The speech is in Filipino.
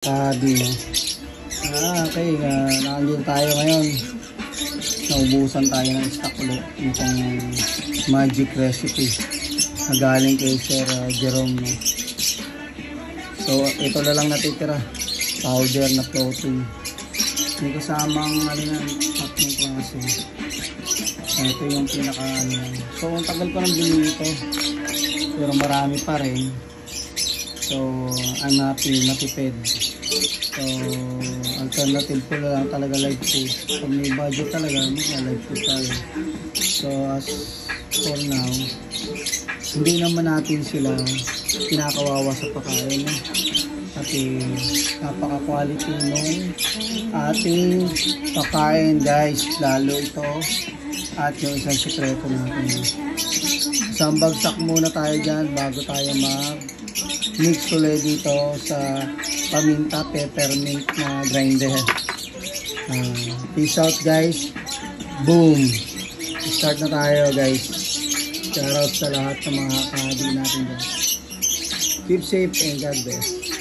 Sabi no. Okay, nakandito tayo ngayon. Naubusan tayo ng stock ulit. Itong magic recipe na galing kay Sir Jerome. No? So, ito na lang natitira. Powder na protein. May kasamang tatlong klase. Ito yung pinaka So, ang tagal pa ng binili ito. Pero marami pa rin. So, I'm happy, matipid. So, alternative ko na lang talaga live food. Pag may budget talaga, live food tayo. So, as for now, hindi naman natin sila kinakawawa sa pagkain. Kasi napaka-quality nung ating pagkain, guys. Lalo ito at yung isang sekreto natin. Isang bagsak muna tayo dyan bago tayo mix ulit dito sa paminta peppermint na grinder. Peace out, guys. Boom. Start na tayo, guys. Shout out sa lahat ng mga kahadi natin dyan. Keep safe and God bless.